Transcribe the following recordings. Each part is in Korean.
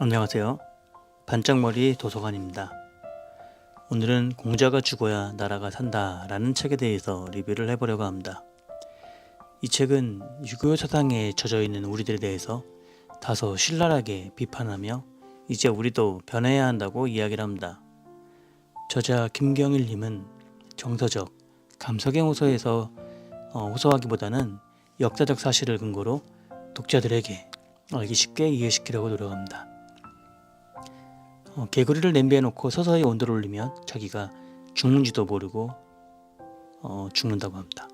안녕하세요. 반짝머리 도서관입니다. 오늘은 공자가 죽어야 나라가 산다 라는 책에 대해서 리뷰를 해보려고 합니다. 이 책은 유교 사상에 젖어있는 우리들에 대해서 다소 신랄하게 비판하며 이제 우리도 변해야 한다고 이야기를 합니다. 저자 김경일님은 정서적, 감성의 호소에서 호소하기보다는 역사적 사실을 근거로 독자들에게 알기 쉽게 이해시키려고 노력합니다. 개구리를 냄비에 놓고 서서히 온도를 올리면 자기가 죽는지도 모르고 죽는다고 합니다.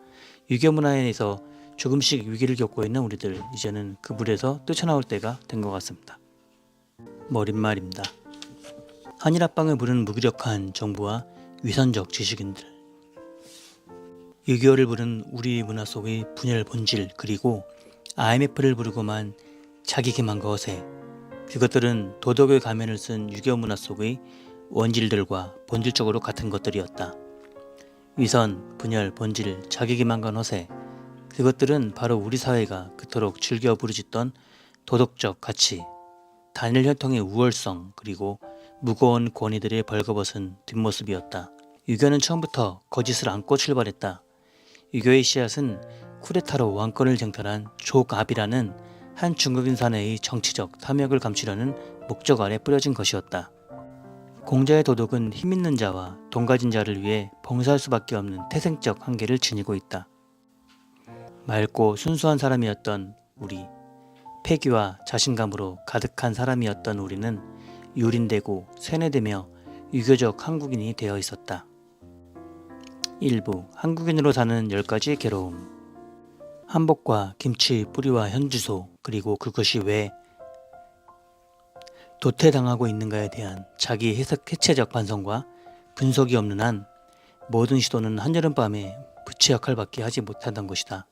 유교 문화에서 조금씩 위기를 겪고 있는 우리들, 이제는 그 물에서 뛰쳐나올 때가 된 것 같습니다. 머릿말입니다. 한일합방을 부른 무기력한 정부와 위선적 지식인들, 유교를 부른 우리 문화 속의 분열 본질, 그리고 IMF를 부르고만 자기 기만과 허세, 그것들은 도덕의 가면을 쓴 유교 문화 속의 원질들과 본질적으로 같은 것들이었다. 위선, 분열, 본질, 자기 기만과 허세, 그것들은 바로 우리 사회가 그토록 즐겨 부르짖던 도덕적 가치, 단일 혈통의 우월성, 그리고 무거운 권위들의 벌거벗은 뒷모습이었다. 유교는 처음부터 거짓을 안고 출발했다. 유교의 씨앗은 쿠데타로 왕권을 쟁탈한 조갑이라는 한 중국인 사내의 정치적 탐욕을 감추려는 목적 아래 뿌려진 것이었다. 공자의 도덕은 힘있는 자와 돈 가진 자를 위해 봉사할 수밖에 없는 태생적 한계를 지니고 있다. 맑고 순수한 사람이었던 우리, 패기와 자신감으로 가득한 사람이었던 우리는 유린되고 세뇌되며 유교적 한국인이 되어 있었다. 일부 한국인으로 사는 10가지 괴로움. 한복과 김치 뿌리와 현주소, 그리고 그것이 왜 도태당하고 있는가에 대한 자기 해체적 반성과 분석이 없는 한 모든 시도는 한여름밤에 부채 역할밖에 하지 못한다는 것이다.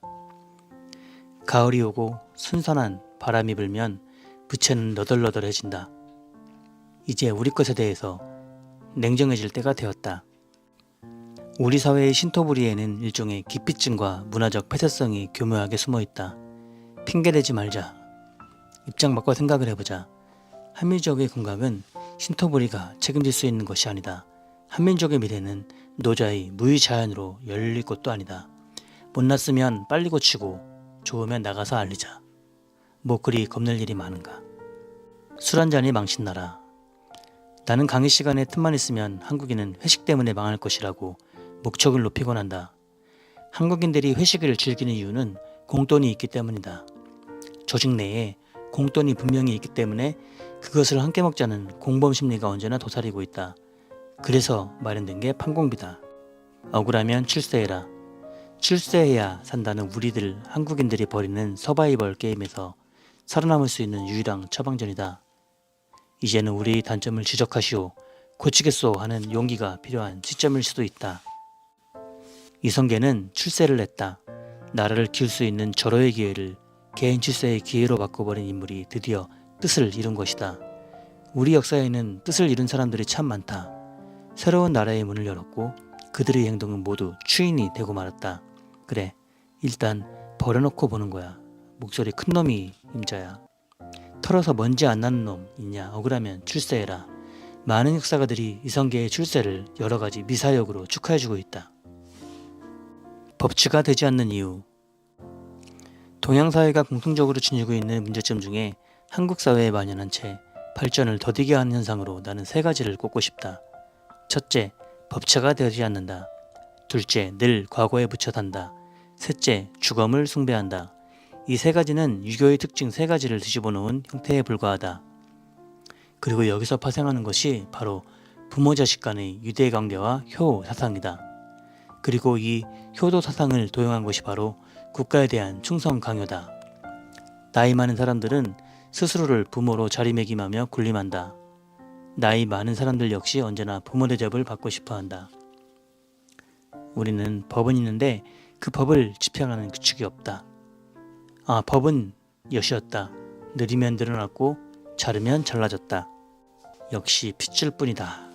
가을이 오고 선선한 바람이 불면 부채는 너덜너덜해진다. 이제 우리 것에 대해서 냉정해질 때가 되었다. 우리 사회의 신토부리에는 일종의 기피증과 문화적 폐쇄성이 교묘하게 숨어있다. 핑계대지 말자. 입장 바꿔 생각을 해보자. 한민족의 건강은 신토부리가 책임질 수 있는 것이 아니다. 한민족의 미래는 노자의 무의자연으로 열릴 것도 아니다. 못났으면 빨리 고치고 좋으면 나가서 알리자. 뭐 그리 겁낼 일이 많은가. 술 한잔이 망신나라. 나는 강의 시간에 틈만 있으면 한국인은 회식 때문에 망할 것이라고 목적을 높이곤 한다. 한국인들이 회식을 즐기는 이유는 공돈이 있기 때문이다. 조직 내에 공돈이 분명히 있기 때문에 그것을 함께 먹자는 공범 심리가 언제나 도사리고 있다. 그래서 마련된 게 판공비다. 억울하면 출세해라. 출세해야 산다는 우리들 한국인들이 벌이는 서바이벌 게임에서 살아남을 수 있는 유일한 처방전이다. 이제는 우리의 단점을 지적하시오. 고치겠소 하는 용기가 필요한 시점일 수도 있다. 이성계는 출세를 했다. 나라를 키울 수 있는 절호의 기회를 개인 출세의 기회로 바꿔버린 인물이 드디어 뜻을 이룬 것이다. 우리 역사에는 뜻을 이룬 사람들이 참 많다. 새로운 나라의 문을 열었고 그들의 행동은 모두 추인이 되고 말았다. 그래, 일단 버려놓고 보는 거야. 목소리 큰 놈이 임자야. 털어서 먼지 안 나는 놈 있냐. 억울하면 출세해라. 많은 역사가들이 이성계의 출세를 여러 가지 미사역으로 축하해주고 있다. 법치가 되지 않는 이유. 동양사회가 공통적으로 지니고 있는 문제점 중에 한국 사회에 만연한 채 발전을 더디게 하는 현상으로 나는 3가지를 꼽고 싶다. 첫째, 법치가 되지 않는다. 둘째, 늘 과거에 붙여 산다. 셋째, 주검을 숭배한다. 이 3가지는 유교의 특징 3가지를 뒤집어 놓은 형태에 불과하다. 그리고 여기서 파생하는 것이 바로 부모 자식 간의 유대관계와 효 사상이다. 그리고 이 효도 사상을 도용한 것이 바로 국가에 대한 충성 강요다. 나이 많은 사람들은 스스로를 부모로 자리매김하며 군림한다. 나이 많은 사람들 역시 언제나 부모 대접을 받고 싶어한다. 우리는 법은 있는데 그 법을 집행하는 규칙이 없다. 법은 엿이었다. 느리면 늘어났고 자르면 잘라졌다. 역시 핏줄 뿐이다.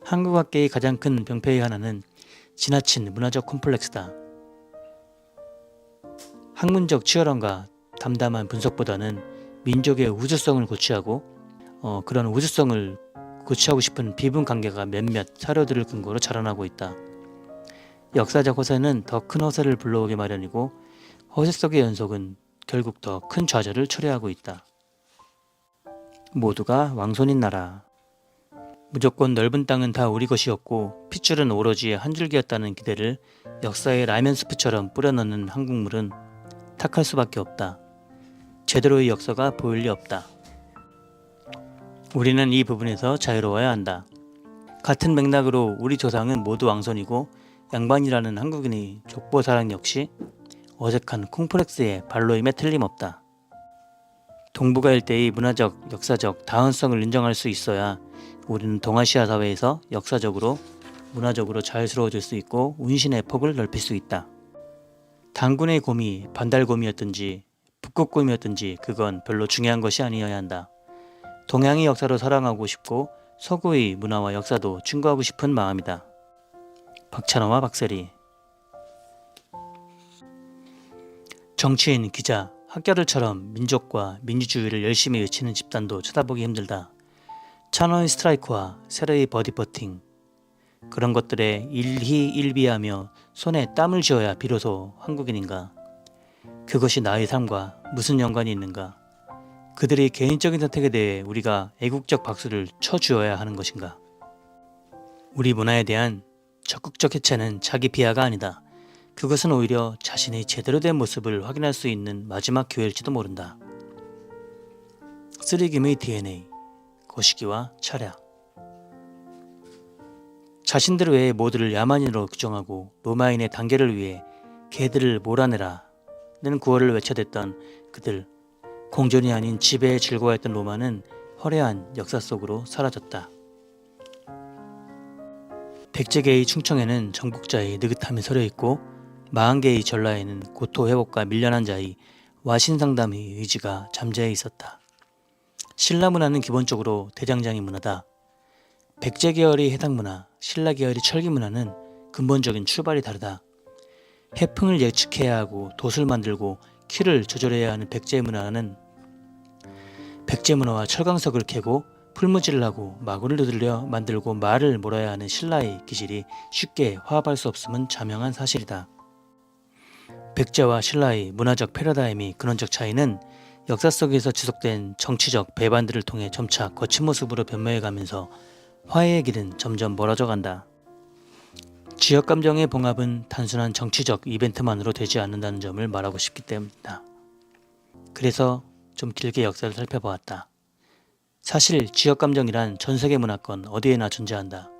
한국학계의 가장 큰 병폐의 하나는 지나친 문화적 콤플렉스다. 학문적 치열함과 담담한 분석보다는 민족의 우주성을 고취하고 그런 우주성을 고취하고 싶은 비분 관계가 몇몇 사료들을 근거로 자라나고 있다. 역사적 허세는 더 큰 허세를 불러오게 마련이고 허세 속의 연속은 결국 더 큰 좌절을 초래하고 있다. 모두가 왕손인 나라. 무조건 넓은 땅은 다 우리 것이었고 핏줄은 오로지 한 줄기였다는 기대를 역사의 라면 스프처럼 뿌려넣는 한국물은 탁할 수밖에 없다. 제대로의 역사가 보일 리 없다. 우리는 이 부분에서 자유로워야 한다. 같은 맥락으로 우리 조상은 모두 왕손이고 양반이라는 한국인의 족보사랑 역시 어색한 콩플렉스의 발로임에 틀림없다. 동북아 일대의 문화적, 역사적 다원성을 인정할 수 있어야 우리는 동아시아 사회에서 역사적으로, 문화적으로 자유스러워질 수 있고 운신의 폭을 넓힐 수 있다. 단군의 곰이 반달곰이었든지 북극곰이었든지 그건 별로 중요한 것이 아니어야 한다. 동양의 역사로 사랑하고 싶고 서구의 문화와 역사도 충고하고 싶은 마음이다. 박찬호와 박세리. 정치인, 기자, 학자들처럼 민족과 민주주의를 열심히 외치는 집단도 쳐다보기 힘들다. 찬호의 스트라이크와 세레의 버디퍼팅, 그런 것들에 일희일비하며 손에 땀을 쥐어야 비로소 한국인인가? 그것이 나의 삶과 무슨 연관이 있는가? 그들의 개인적인 선택에 대해 우리가 애국적 박수를 쳐주어야 하는 것인가? 우리 문화에 대한 적극적 해체는 자기 비하가 아니다. 그것은 오히려 자신의 제대로 된 모습을 확인할 수 있는 마지막 기회일지도 모른다. 쓰리김의 DNA, 거시기와 철학. 자신들 외의 모두를 야만인으로 규정하고 로마인의 단계를 위해 개들을 몰아내라 는 구호를 외쳐댔던 그들, 공존이 아닌 지배에 즐거워했던 로마는 화려한 역사 속으로 사라졌다. 백제계의 충청에는 정복자의 느긋함이 서려있고 40개의 전라에는 고토 회복과 밀련한 자의 와신상담의 의지가 잠재해 있었다. 신라 문화는 기본적으로 대장장이 문화다. 백제 계열의 해당 문화, 신라 계열의 철기 문화는 근본적인 출발이 다르다. 해풍을 예측해야 하고 돛을 만들고 키를 조절해야 하는 백제 문화는 백제 문화와 철강석을 캐고 풀무질을 하고 마구를 두들려 만들고 말을 몰아야 하는 신라의 기질이 쉽게 화합할 수 없음은 자명한 사실이다. 백제와 신라의 문화적 패러다임이 근원적 차이는 역사 속에서 지속된 정치적 배반들을 통해 점차 거친 모습으로 변모해가면서 화해의 길은 점점 멀어져 간다. 지역 감정의 봉합은 단순한 정치적 이벤트만으로 되지 않는다는 점을 말하고 싶기 때문이다. 그래서 좀 길게 역사를 살펴보았다. 사실 지역 감정이란 전 세계 문화권 어디에나 존재한다.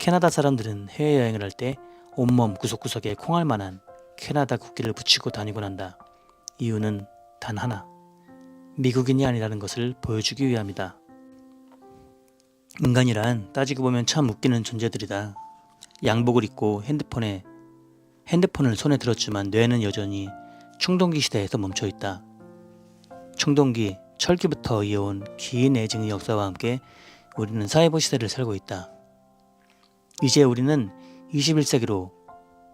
캐나다 사람들은 해외여행을 할 때 온몸 구석구석에 콩알 만한 캐나다 국기를 붙이고 다니곤 한다. 이유는 단 하나, 미국인이 아니라는 것을 보여주기 위함이다. 인간이란 따지고 보면 참 웃기는 존재들이다. 양복을 입고 핸드폰을 손에 들었지만 뇌는 여전히 청동기 시대에서 멈춰있다. 청동기, 철기부터 이어온 긴 애증의 역사와 함께 우리는 사이버 시대를 살고 있다. 이제 우리는 21세기로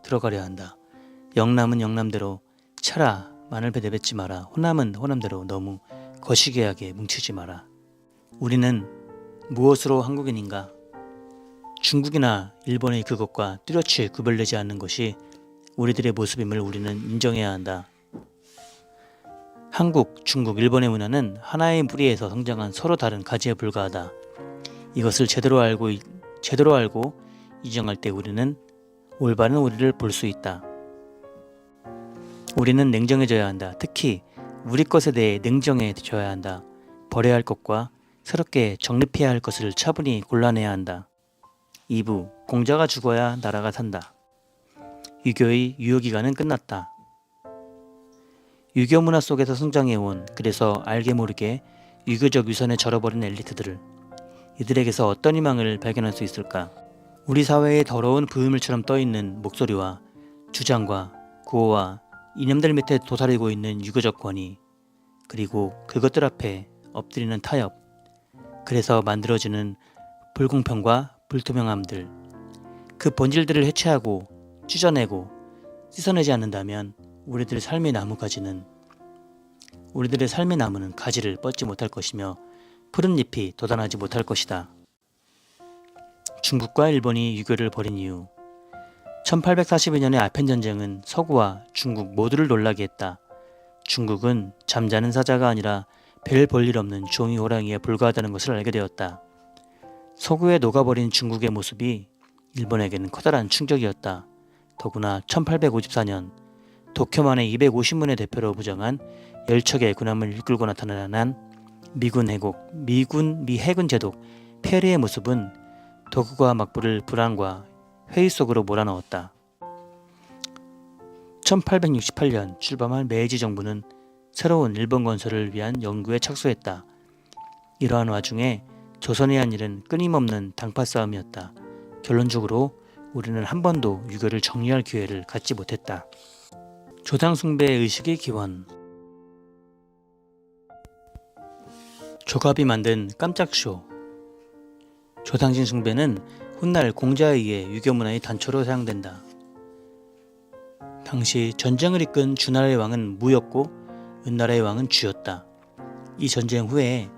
들어가려 한다. 영남은 영남대로 차라 마늘 베대뱉지 마라. 호남은 호남대로 너무 거시기하게 뭉치지 마라. 우리는 무엇으로 한국인인가? 중국이나 일본의 그것과 뚜렷이 구별되지 않는 것이 우리들의 모습임을 우리는 인정해야 한다. 한국, 중국, 일본의 문화는 하나의 뿌리에서 성장한 서로 다른 가지에 불과하다. 이것을 제대로 알고 인정할 때 우리는 올바른 우리를 볼 수 있다. 우리는 냉정해져야 한다. 특히 우리 것에 대해 냉정해져야 한다. 버려야 할 것과 새롭게 정립해야 할 것을 차분히 골라내야 한다. 2부, 공자가 죽어야 나라가 산다. 유교의 유효기간은 끝났다. 유교 문화 속에서 성장해온, 그래서 알게 모르게 유교적 위선에 절어버린 엘리트들을, 이들에게서 어떤 희망을 발견할 수 있을까? 우리 사회의 더러운 부유물처럼 떠있는 목소리와 주장과 구호와 이념들 밑에 도사리고 있는 유교적 권위, 그리고 그것들 앞에 엎드리는 타협, 그래서 만들어지는 불공평과 불투명함들, 그 본질들을 해체하고 찢어내고 씻어내지 않는다면 우리들의 삶의 나뭇가지는 우리들의 삶의 나무는 가지를 뻗지 못할 것이며 푸른 잎이 돋아나지 못할 것이다. 중국과 일본이 유교를 벌인 이유. 1842년의 아편전쟁은 서구와 중국 모두를 놀라게 했다. 중국은 잠자는 사자가 아니라 별 볼 일 없는 종이 호랑이에 불과하다는 것을 알게 되었다. 서구에 녹아버린 중국의 모습이 일본에게는 커다란 충격이었다. 더구나 1854년 도쿄만의 250문의 대표로 부정한 10척의 군함을 이끌고 나타난 미군 해군 제독 페리의 모습은 도쿠가와 막부를 불안과 회의 속으로 몰아넣었다. 1868년 출범한 메이지 정부는 새로운 일본 건설을 위한 연구에 착수했다. 이러한 와중에 조선의 한 일은 끊임없는 당파 싸움이었다. 결론적으로 우리는 한 번도 유교를 정리할 기회를 갖지 못했다. 조상 숭배 의식의 기원. 조갑이 만든 깜짝쇼. 조상신 숭배는 훗날 공자에 의해 유교 문화의 단초로 사용된다. 당시 전쟁을 이끈 주나라의 왕은 무였고 은나라의 왕은 주였다. 이 전쟁 후에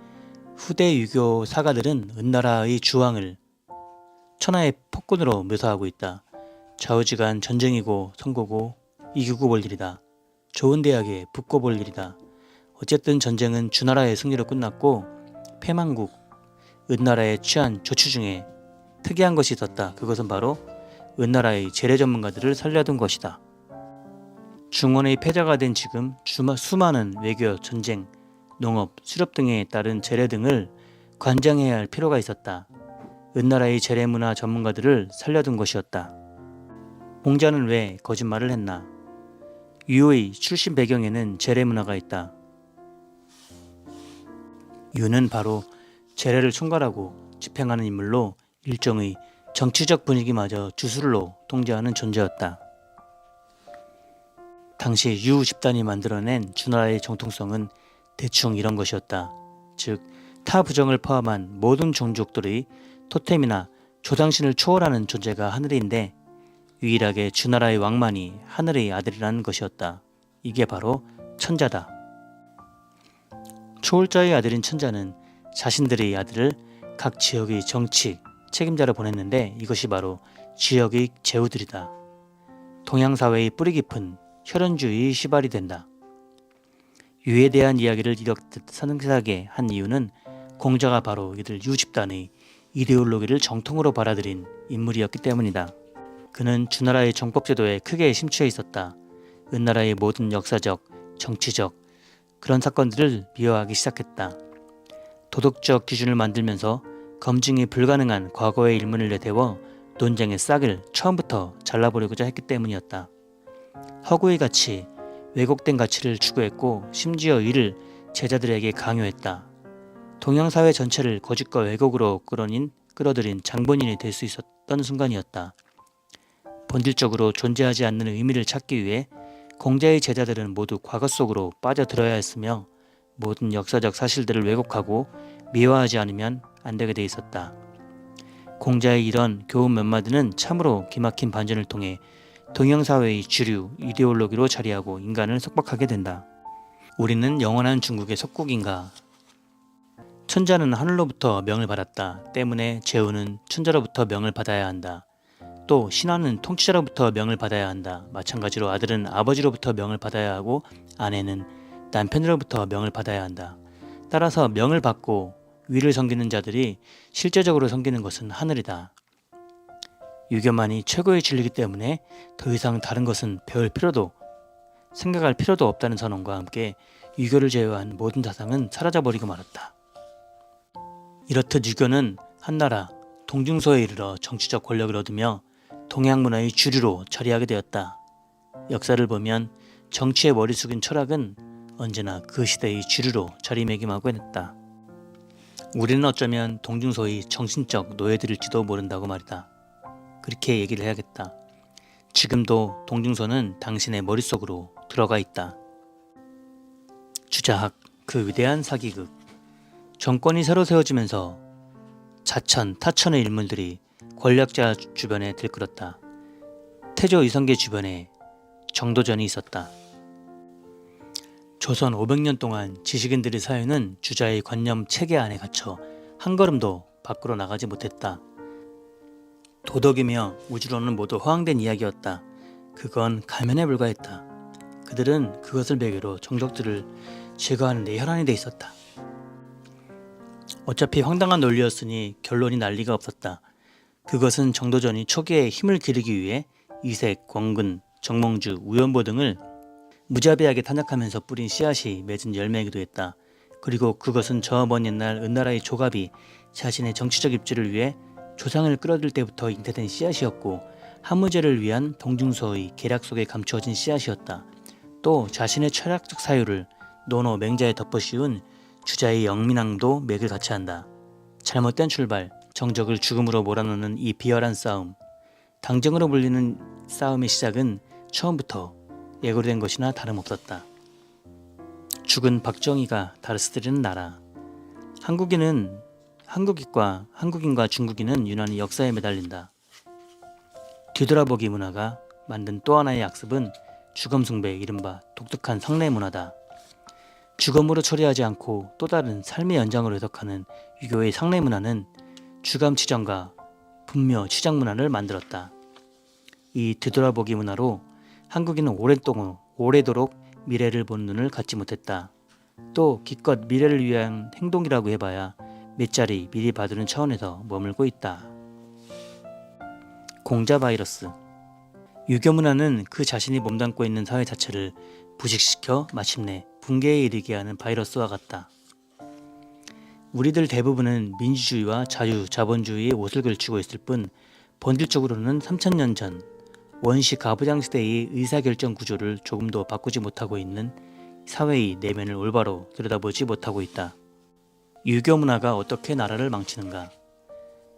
후대 유교 사가들은 은나라의 주왕을 천하의 폭군으로 묘사하고 있다. 좌우지간 전쟁이고 선거고 이기고 볼 일이다. 좋은 대학에 붙고 볼 일이다. 어쨌든 전쟁은 주나라의 승리로 끝났고 패망국 은나라에 취한 조치 중에 특이한 것이 있었다. 그것은 바로 은나라의 재래 전문가들을 살려둔 것이다. 중원의 패자가 된 지금 수많은 외교, 전쟁, 농업, 수렵 등에 따른 재래 등을 관장해야 할 필요가 있었다. 은나라의 재래 문화 전문가들을 살려둔 것이었다. 공자는 왜 거짓말을 했나? 유의 출신 배경에는 재래 문화가 있다. 유는 바로 재래를 총괄하고 집행하는 인물로 일정의 정치적 분위기마저 주술로 통제하는 존재였다. 당시 유 집단이 만들어낸 주나라의 정통성은 대충 이런 것이었다. 즉, 타 부정을 포함한 모든 종족들의 토템이나 조상신을 초월하는 존재가 하늘인데 유일하게 주나라의 왕만이 하늘의 아들이라는 것이었다. 이게 바로 천자다. 초월자의 아들인 천자는 자신들의 아들을 각 지역의 정치 책임자로 보냈는데 이것이 바로 지역의 제후들이다. 동양사회의 뿌리 깊은 혈연주의의 시발이 된다. 유에 대한 이야기를 이렇게 상세하게 한 이유는 공자가 바로 이들 유 집단의 이데올로기를 정통으로 받아들인 인물이었기 때문이다. 그는 주나라의 정법제도에 크게 심취해 있었다. 은나라의 모든 역사적, 정치적 그런 사건들을 미화하기 시작했다. 도덕적 기준을 만들면서 검증이 불가능한 과거의 일문을 내세워 논쟁의 싹을 처음부터 잘라버리고자 했기 때문이었다. 허구의 가치, 왜곡된 가치를 추구했고 심지어 이를 제자들에게 강요했다. 동양사회 전체를 거짓과 왜곡으로 끌어들인 장본인이 될 수 있었던 순간이었다. 본질적으로 존재하지 않는 의미를 찾기 위해 공자의 제자들은 모두 과거 속으로 빠져들어야 했으며 모든 역사적 사실들을 왜곡하고 미화하지 않으면 안 되게 돼 있었다. 공자의 이런 교훈 몇 마디는 참으로 기막힌 반전을 통해 동양사회의 주류 이데올로기로 자리하고 인간을 속박하게 된다. 우리는 영원한 중국의 속국인가? 천자는 하늘로부터 명을 받았다. 때문에 제후는 천자로부터 명을 받아야 한다. 또 신하는 통치자로부터 명을 받아야 한다. 마찬가지로 아들은 아버지로부터 명을 받아야 하고 아내는 남편으로부터 명을 받아야 한다. 따라서 명을 받고 위를 섬기는 자들이 실제적으로 섬기는 것은 하늘이다. 유교만이 최고의 진리이기 때문에 더 이상 다른 것은 배울 필요도 생각할 필요도 없다는 선언과 함께 유교를 제외한 모든 사상은 사라져버리고 말았다. 이렇듯 유교는 한나라 동중서에 이르러 정치적 권력을 얻으며 동양 문화의 주류로 자리하게 되었다. 역사를 보면 정치의 머리 숙인 철학은 언제나 그 시대의 주류로 자리매김하고 했다. 우리는 어쩌면 동중서의 정신적 노예들일지도 모른다고 말이다. 그렇게 얘기를 해야겠다. 지금도 동중서는 당신의 머릿속으로 들어가 있다. 주자학, 그 위대한 사기극. 정권이 새로 세워지면서 자천, 타천의 인물들이 권력자 주변에 들끓었다. 태조 이성계 주변에 정도전이 있었다. 조선 500년 동안 지식인들의 사유는 주자의 관념 체계 안에 갇혀 한 걸음도 밖으로 나가지 못했다. 도덕이며 우주론은 모두 허황된 이야기였다. 그건 가면에 불과했다. 그들은 그것을 매개로 정적들을 제거하는 데 혈안이 돼 있었다. 어차피 황당한 논리였으니 결론이 난리가 없었다. 그것은 정도전이 초기에 힘을 기르기 위해 이색, 권근, 정몽주, 우연보 등을 무자비하게 탄압하면서 뿌린 씨앗이 맺은 열매이기도 했다. 그리고 그것은 저 먼 옛날 은나라의 조갑이 자신의 정치적 입지를 위해 조상을 끌어들 때부터 잉태된 씨앗이었고 한무제를 위한 동중서의 계략 속에 감추어진 씨앗이었다. 또 자신의 철학적 사유를 논어 맹자에 덮어씌운 주자의 영민함도 맥을 같이 한다. 잘못된 출발, 정적을 죽음으로 몰아넣는 이 비열한 싸움, 당정으로 불리는 싸움의 시작은 처음부터 예고된 것이나 다름없었다. 죽은 박정희가 다스리는 나라. 한국인과 중국인은 유난히 역사에 매달린다. 뒤돌아보기 문화가 만든 또 하나의 악습은 주검숭배, 이른바 독특한 성례 문화다. 주검으로 처리하지 않고 또 다른 삶의 연장으로 해석하는 유교의 상례 문화는 주감치정과 분묘 치장 문화를 만들었다. 이 뒤돌아보기 문화로 한국인은 오래도록 미래를 본 눈을 갖지 못했다. 또 기껏 미래를 위한 행동이라고 해봐야 몇 자리 미리 봐두는 차원에서 머물고 있다. 공자 바이러스. 유교 문화는 그 자신이 몸담고 있는 사회 자체를 부식시켜 마침내 붕괴에 이르게 하는 바이러스와 같다. 우리들 대부분은 민주주의와 자유자본주의의 옷을 걸치고 있을 뿐 본질적으로는 3000년 전 원시 가부장 시대의 의사결정 구조를 조금도 바꾸지 못하고 있는 사회의 내면을 올바로 들여다보지 못하고 있다. 유교 문화가 어떻게 나라를 망치는가?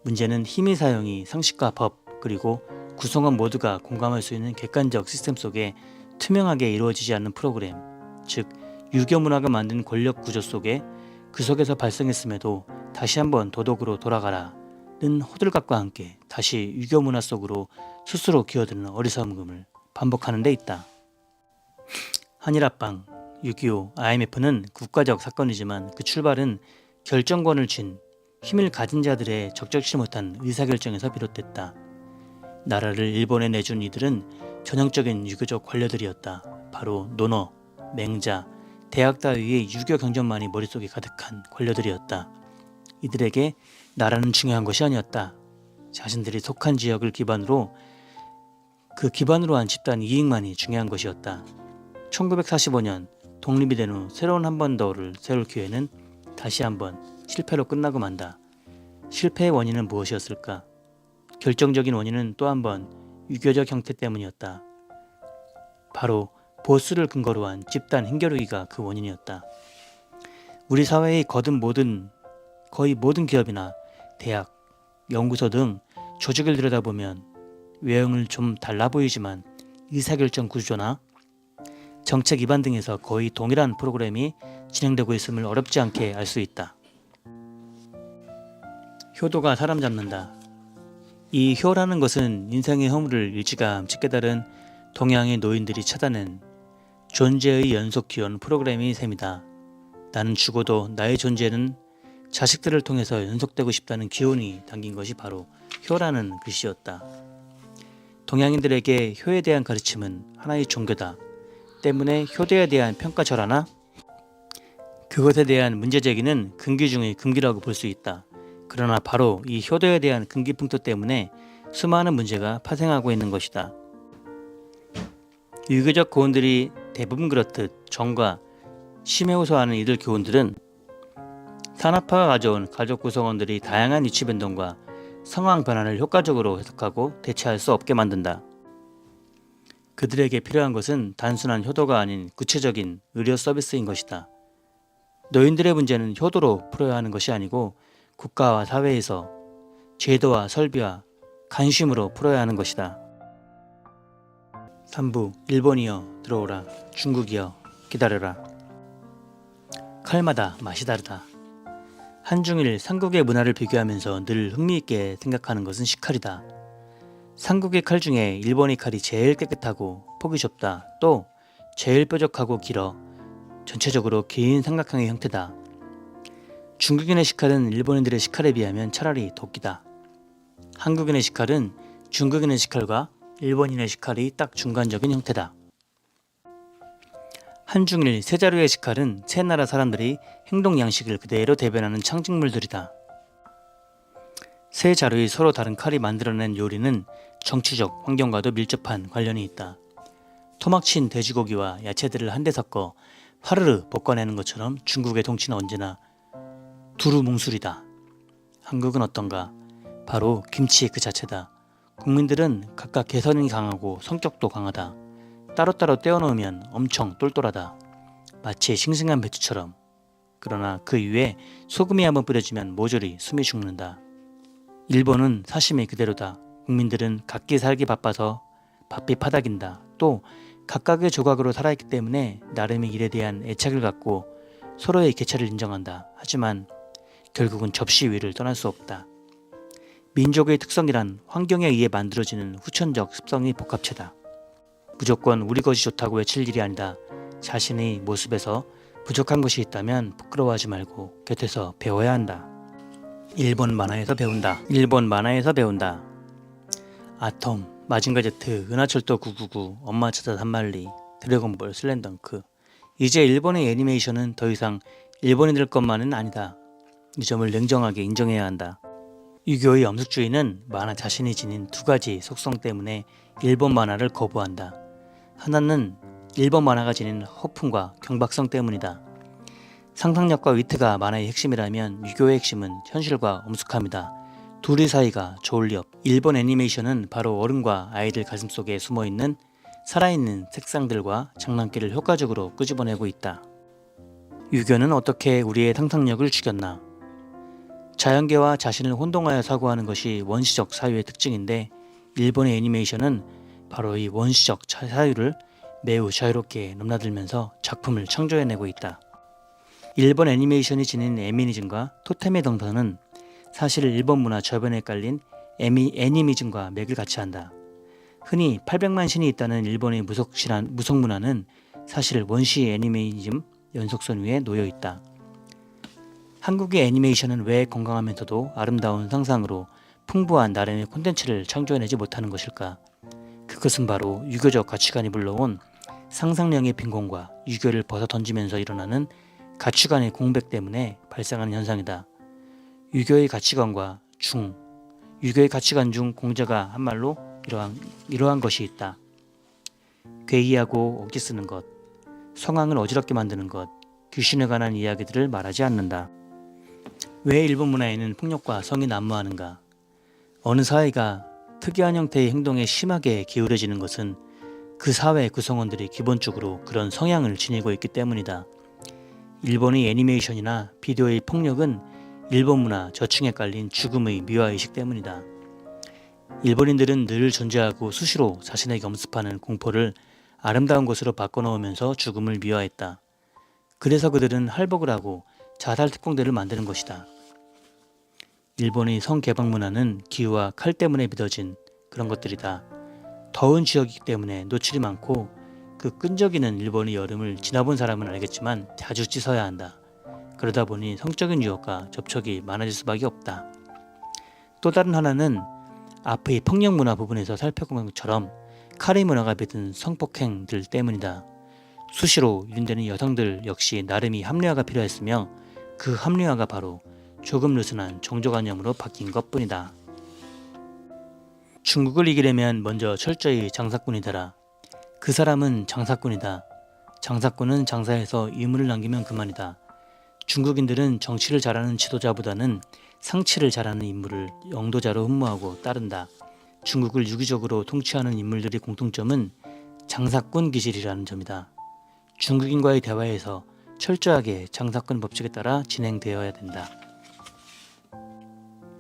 문제는 힘의 사용이 상식과 법 그리고 구성원 모두가 공감할 수 있는 객관적 시스템 속에 투명하게 이루어지지 않는 프로그램, 즉 유교 문화가 만든 권력 구조 속에 그 속에서 발생했음에도 다시 한번 도덕으로 돌아가라는 호들갑과 함께 다시 유교 문화 속으로 스스로 기어드는 어리석음을 반복하는 데 있다. 한일합방, 6.25, IMF는 국가적 사건이지만 그 출발은 결정권을 쥔 힘을 가진 자들의 적절치 못한 의사결정에서 비롯됐다. 나라를 일본에 내준 이들은 전형적인 유교적 관료들이었다. 바로 논어, 맹자, 대학 따위의 유교 경전만이 머릿속에 가득한 관료들이었다. 이들에게 나라는 중요한 것이 아니었다. 자신들이 속한 지역을 기반으로 그 기반으로 한 집단 이익만이 중요한 것이었다. 1945년 독립이 된 후 새로운 한반도를 세울 기회는 다시 한번 실패로 끝나고 만다. 실패의 원인은 무엇이었을까? 결정적인 원인은 또 한번 유교적 형태 때문이었다. 바로 보수를 근거로 한 집단 힘겨루기가 그 원인이었다. 우리 사회의 거의 모든 기업이나 대학, 연구소 등 조직을 들여다보면 외형을 좀 달라 보이지만 의사결정 구조나 정책 위반 등에서 거의 동일한 프로그램이 진행되고 있음을 어렵지 않게 알 수 있다. 효도가 사람 잡는다. 이 효라는 것은 인생의 허물을 일찌감치 깨달은 동양의 노인들이 찾아낸 존재의 연속 기원 프로그램의 셈이다. 나는 죽어도 나의 존재는 자식들을 통해서 연속되고 싶다는 기원이 담긴 것이 바로 효라는 글씨였다. 동양인들에게 효에 대한 가르침은 하나의 종교다. 때문에 효도에 대한 평가절하나 그것에 대한 문제제기는 금기 중의 금기라고 볼 수 있다. 그러나 바로 이 효도에 대한 금기풍토 때문에 수많은 문제가 파생하고 있는 것이다. 유교적 교훈들이 대부분 그렇듯 정과 심에 호소하는 이들 교훈들은 산업화가 가져온 가족 구성원들이 다양한 위치 변동과 상황 변화를 효과적으로 해석하고 대체할 수 없게 만든다. 그들에게 필요한 것은 단순한 효도가 아닌 구체적인 의료 서비스인 것이다. 노인들의 문제는 효도로 풀어야 하는 것이 아니고 국가와 사회에서 제도와 설비와 관심으로 풀어야 하는 것이다. 3부 일본이여 들어오라, 중국이여 기다려라. 칼마다 맛이 다르다. 한중일 삼국의 문화를 비교하면서 늘 흥미있게 생각하는 것은 식칼이다. 삼국의 칼 중에 일본의 칼이 제일 깨끗하고 폭이 좁다. 또 제일 뾰족하고 길어 전체적으로 개인 삼각형의 형태다. 중국인의 식칼은 일본인들의 식칼에 비하면 차라리 도끼다. 한국인의 식칼은 중국인의 식칼과 일본인의 식칼이 딱 중간적인 형태다. 한중일 세 자루의 식칼은 세 나라 사람들이 행동 양식을 그대로 대변하는 상징물들이다. 세 자루의 서로 다른 칼이 만들어낸 요리는 정치적 환경과도 밀접한 관련이 있다. 토막친 돼지고기와 야채들을 한데 섞어 화르르 볶아내는 것처럼 중국의 통치는 언제나 두루뭉술이다. 한국은 어떤가? 바로 김치 그 자체다. 국민들은 각각 개성이 강하고 성격도 강하다. 따로따로 떼어놓으면 엄청 똘똘하다. 마치 싱싱한 배추처럼. 그러나 그 위에 소금이 한번 뿌려지면 모조리 숨이 죽는다. 일본은 사심이 그대로다. 국민들은 각기 살기 바빠서 바삐 파닥인다. 또 각각의 조각으로 살아있기 때문에 나름의 일에 대한 애착을 갖고 서로의 개체를 인정한다. 하지만 결국은 접시 위를 떠날 수 없다. 민족의 특성이란 환경에 의해 만들어지는 후천적 습성의 복합체다. 무조건 우리 것이 좋다고 외칠 일이 아니다. 자신의 모습에서 부족한 것이 있다면 부끄러워하지 말고 곁에서 배워야 한다. 일본 만화에서 배운다. 아톰, 마징가 제트, 은하철도 999, 엄마 찾아 단말리, 드래곤볼, 슬램덩크. 이제 일본의 애니메이션은 더 이상 일본인들 것만은 아니다. 이 점을 냉정하게 인정해야 한다. 유교의 엄숙주의는 만화 자신이 지닌 두 가지 속성 때문에 일본 만화를 거부한다. 하나는 일본 만화가 지닌 허풍과 경박성 때문이다. 상상력과 위트가 만화의 핵심이라면 유교의 핵심은 현실과 엄숙함이다. 둘이 사이가 좋을 리 없. 일본 애니메이션은 바로 어른과 아이들 가슴속에 숨어있는 살아있는 색상들과 장난기를 효과적으로 끄집어내고 있다. 유교는 어떻게 우리의 상상력을 죽였나? 자연계와 자신을 혼동하여 사고하는 것이 원시적 사유의 특징인데 일본의 애니메이션은 바로 이 원시적 사유를 매우 자유롭게 넘나들면서 작품을 창조해내고 있다. 일본 애니메이션이 지닌 에미니즘과 토템의 동서는 사실 일본 문화 저변에 깔린 애니미즘과 맥을 같이 한다. 흔히 800만 신이 있다는 일본의 무속 문화는 사실 원시 애니메이즘 연속선 위에 놓여 있다. 한국의 애니메이션은 왜 건강하면서도 아름다운 상상으로 풍부한 나름의 콘텐츠를 창조해내지 못하는 것일까? 그것은 바로 유교적 가치관이 불러온 상상력의 빈곤과 유교를 벗어던지면서 일어나는 가치관의 공백 때문에 발생하는 현상이다. 유교의 가치관 중 공자가 한 말로 이러한 것이 있다. 괴이하고 억지 쓰는 것, 성황을 어지럽게 만드는 것, 귀신에 관한 이야기들을 말하지 않는다. 왜 일본 문화에는 폭력과 성이 난무하는가? 어느 사회가 특이한 형태의 행동에 심하게 기울여지는 것은 그 사회 구성원들이 기본적으로 그런 성향을 지니고 있기 때문이다. 일본의 애니메이션이나 비디오의 폭력은 일본 문화 저층에 깔린 죽음의 미화의식 때문이다. 일본인들은 늘 존재하고 수시로 자신에게 엄습하는 공포를 아름다운 것으로 바꿔놓으면서 죽음을 미화했다. 그래서 그들은 할복을 하고 자살 특공대를 만드는 것이다. 일본의 성개방 문화는 기후와 칼 때문에 빚어진 그런 것들이다. 더운 지역이기 때문에 노출이 많고 그 끈적이는 일본의 여름을 지나본 사람은 알겠지만 자주 씻어야 한다. 그러다 보니 성적인 유혹과 접촉이 많아질 수밖에 없다. 또 다른 하나는 앞의 폭력 문화 부분에서 살펴본 것처럼 칼의 문화가 빚은 성폭행들 때문이다. 수시로 유린되는 여성들 역시 나름의 합리화가 필요했으며 그 합리화가 바로 조금 느슨한 종교관념으로 바뀐 것뿐이다. 중국을 이기려면 먼저 철저히 장사꾼이 되라. 그 사람은 장사꾼이다. 장사꾼은 장사해서 유물을 남기면 그만이다. 중국인들은 정치를 잘하는 지도자보다는 상치를 잘하는 인물을 영도자로 흠모하고 따른다. 중국을 유기적으로 통치하는 인물들의 공통점은 장사꾼 기질이라는 점이다. 중국인과의 대화에서 철저하게 장사꾼 법칙에 따라 진행되어야 된다.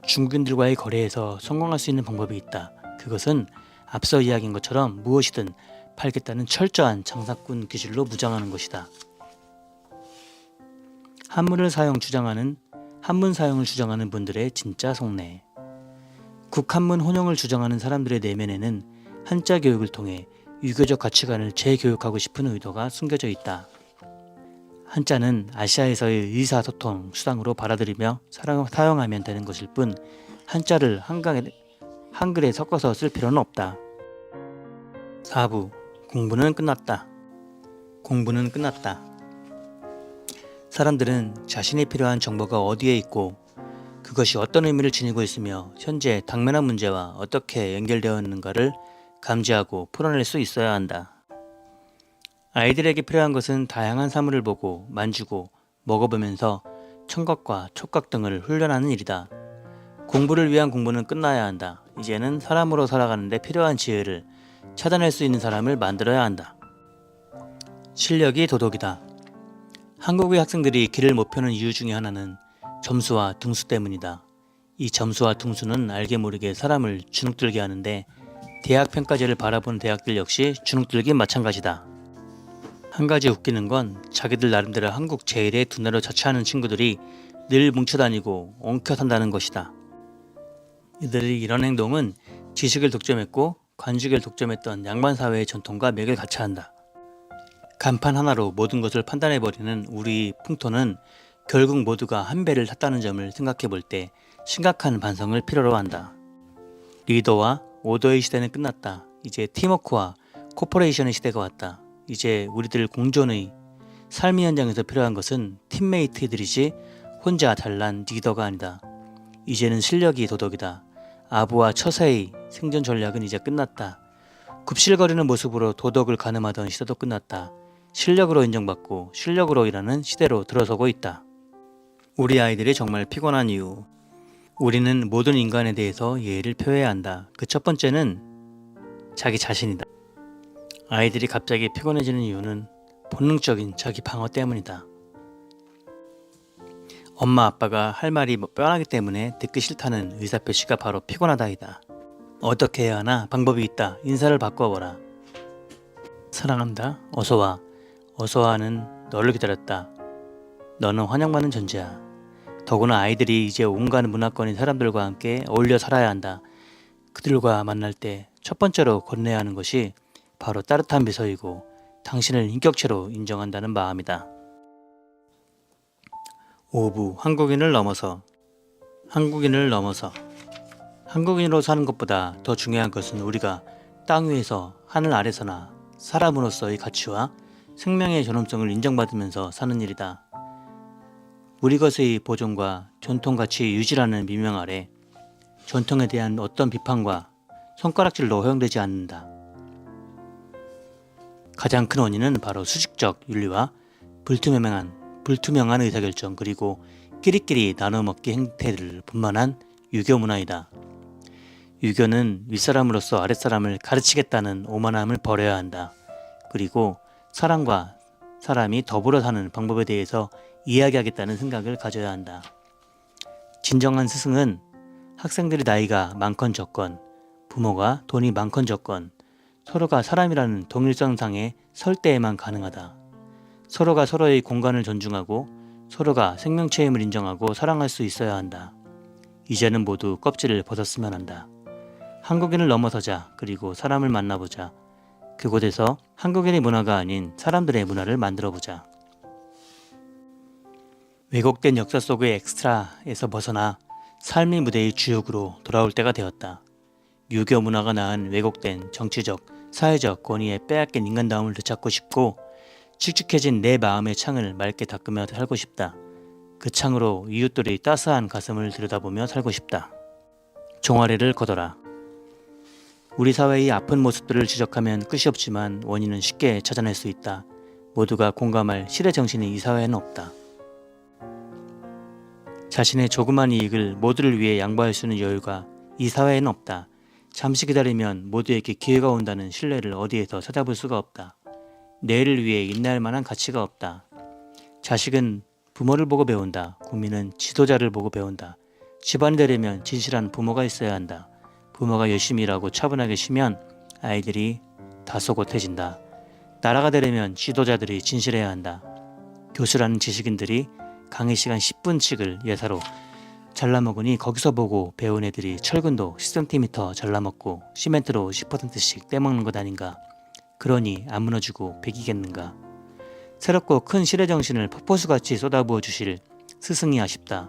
중국인들과의 거래에서 성공할 수 있는 방법이 있다. 그것은 앞서 이야기한 것처럼 무엇이든 팔겠다는 철저한 장사꾼 기질로 무장하는 것이다. 한문 사용을 주장하는 분들의 진짜 속내. 국한문 혼용을 주장하는 사람들의 내면에는 한자 교육을 통해 유교적 가치관을 재교육하고 싶은 의도가 숨겨져 있다. 한자는 아시아에서의 의사소통 수단으로 받아들이며 사용하면 되는 것일 뿐 한자를 한글에 섞어서 쓸 필요는 없다. 4부 공부는 끝났다. 공부는 끝났다. 사람들은 자신이 필요한 정보가 어디에 있고 그것이 어떤 의미를 지니고 있으며 현재 당면한 문제와 어떻게 연결되어 있는가를 감지하고 풀어낼 수 있어야 한다. 아이들에게 필요한 것은 다양한 사물을 보고 만지고 먹어보면서 청각과 촉각 등을 훈련하는 일이다. 공부를 위한 공부는 끝나야 한다. 이제는 사람으로 살아가는데 필요한 지혜를 찾아낼 수 있는 사람을 만들어야 한다. 실력이 도덕이다. 한국의 학생들이 길을 못 펴는 이유 중에 하나는 점수와 등수 때문이다. 이 점수와 등수는 알게 모르게 사람을 주눅들게 하는데 대학 평가제를 바라보는 대학들 역시 주눅들기 마찬가지다. 한 가지 웃기는 건 자기들 나름대로 한국 제일의 두뇌로 자처하는 친구들이 늘 뭉쳐다니고 엉켜산다는 것이다. 이들의 이런 행동은 지식을 독점했고 관직을 독점했던 양반사회의 전통과 맥을 같이 한다. 간판 하나로 모든 것을 판단해버리는 우리 풍토는 결국 모두가 한 배를 탔다는 점을 생각해 볼 때 심각한 반성을 필요로 한다. 리더와 오더의 시대는 끝났다. 이제 팀워크와 코퍼레이션의 시대가 왔다. 이제 우리들 공존의 삶의 현장에서 필요한 것은 팀메이트들이지 혼자 잘난 리더가 아니다. 이제는 실력이 도덕이다. 아부와 처사의 생존 전략은 이제 끝났다. 굽실거리는 모습으로 도덕을 가늠하던 시대도 끝났다. 실력으로 인정받고 실력으로 일하는 시대로 들어서고 있다. 우리 아이들이 정말 피곤한 이유. 우리는 모든 인간에 대해서 예의를 표해야 한다. 그 첫 번째는 자기 자신이다. 아이들이 갑자기 피곤해지는 이유는 본능적인 자기 방어 때문이다. 엄마 아빠가 할 말이 뻔하기 때문에 듣기 싫다는 의사표시가 바로 피곤하다이다. 어떻게 해야 하나? 방법이 있다. 인사를 바꿔보라. 사랑한다. 어서와. 어서와는 너를 기다렸다. 너는 환영받는 존재야. 더구나 아이들이 이제 온갖 문화권인 사람들과 함께 어울려 살아야 한다. 그들과 만날 때 첫 번째로 건네야 하는 것이 바로 따뜻한 미소이고 당신을 인격체로 인정한다는 마음이다. 5부 한국인을 넘어서. 한국인으로 사는 것보다 더 중요한 것은 우리가 땅 위에서 하늘 아래서나 사람으로서의 가치와 생명의 존엄성을 인정받으면서 사는 일이다. 우리 것의 보존과 전통가치 유지라는 미명 아래 전통에 대한 어떤 비판과 손가락질로 허용되지 않는다. 가장 큰 원인은 바로 수직적 윤리와 불투명한 의사결정 그리고 끼리끼리 나눠먹기 행태를 분만한 유교 문화이다. 유교는 윗사람으로서 아랫사람을 가르치겠다는 오만함을 버려야 한다. 그리고 사람과 사람이 더불어 사는 방법에 대해서 이야기하겠다는 생각을 가져야 한다. 진정한 스승은 학생들이 나이가 많건 적건, 부모가 돈이 많건 적건, 서로가 사람이라는 동일성상에 설 때에만 가능하다. 서로가 서로의 공간을 존중하고 서로가 생명체임을 인정하고 사랑할 수 있어야 한다. 이제는 모두 껍질을 벗었으면 한다. 한국인을 넘어서자. 그리고 사람을 만나보자. 그곳에서 한국인의 문화가 아닌 사람들의 문화를 만들어보자. 왜곡된 역사 속의 엑스트라에서 벗어나 삶의 무대의 주역으로 돌아올 때가 되었다. 유교 문화가 낳은 왜곡된 정치적, 사회적 권위에 빼앗긴 인간다움을 되찾고 싶고 칙칙해진 내 마음의 창을 맑게 닦으며 살고 싶다. 그 창으로 이웃들의 따스한 가슴을 들여다보며 살고 싶다. 종아리를 걷어라. 우리 사회의 아픈 모습들을 지적하면 끝이 없지만 원인은 쉽게 찾아낼 수 있다. 모두가 공감할 실의 정신이 이 사회에는 없다. 자신의 조그만 이익을 모두를 위해 양보할 수 있는 여유가 이 사회에는 없다. 잠시 기다리면 모두에게 기회가 온다는 신뢰를 어디에서 찾아볼 수가 없다. 내일을 위해 인내할 만한 가치가 없다. 자식은 부모를 보고 배운다. 국민은 지도자를 보고 배운다. 집안이 되려면 진실한 부모가 있어야 한다. 부모가 열심히 일하고 차분하게 쉬면 아이들이 다소곳해진다. 나라가 되려면 지도자들이 진실해야 한다. 교수라는 지식인들이 강의 시간 10분씩을 예사로 잘라먹으니 거기서 보고 배운 애들이 철근도 10cm 잘라먹고 시멘트로 10%씩 떼먹는 것 아닌가. 그러니 안 무너지고 배기겠는가. 새롭고 큰 시대정신을 폭포수같이 쏟아부어 주실 스승이 아쉽다.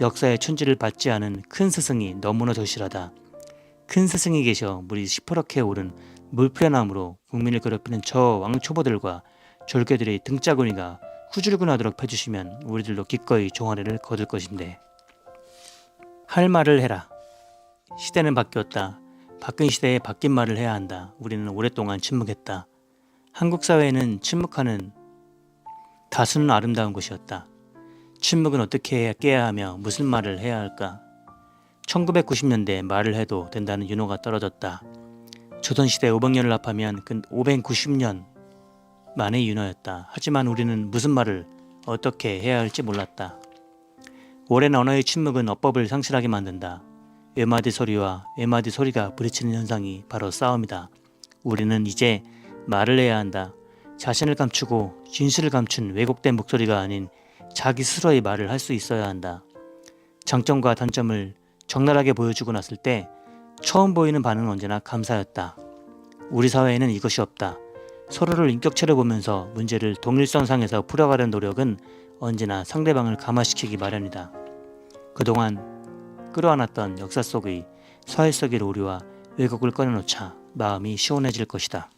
역사의 춘지를 받지 않은 큰 스승이 너무나 절실하다. 큰 스승이 계셔 물이 시퍼렇게 오른 물풀연함으로 국민을 괴롭히는 저 왕초보들과 졸개들의 등짜구니가 후줄근하도록 펴주시면 우리들도 기꺼이 종아리를 거둘 것인데. 할 말을 해라. 시대는 바뀌었다. 바뀐 시대에 바뀐 말을 해야 한다. 우리는 오랫동안 침묵했다. 한국 사회에는 침묵하는 다수는 아름다운 것이었다. 침묵은 어떻게 깨야 하며 무슨 말을 해야 할까? 1990년대 말을 해도 된다는 윤호가 떨어졌다. 조선시대 500년을 합하면 그 590년 만의 윤호였다. 하지만 우리는 무슨 말을 어떻게 해야 할지 몰랐다. 오랜 언어의 침묵은 어법을 상실하게 만든다. 외마디 소리와 외마디 소리가 부딪히는 현상이 바로 싸움이다. 우리는 이제 말을 해야 한다. 자신을 감추고 진실을 감춘 왜곡된 목소리가 아닌 자기 스스로의 말을 할 수 있어야 한다. 장점과 단점을 적나라하게 보여주고 났을 때 처음 보이는 반응은 언제나 감사였다. 우리 사회에는 이것이 없다. 서로를 인격체로 보면서 문제를 동일선상에서 풀어가려는 노력은 언제나 상대방을 감화시키기 마련이다. 그동안 끌어안았던 역사 속의 사회 속의 오류와 왜곡을 꺼내놓자 마음이 시원해질 것이다.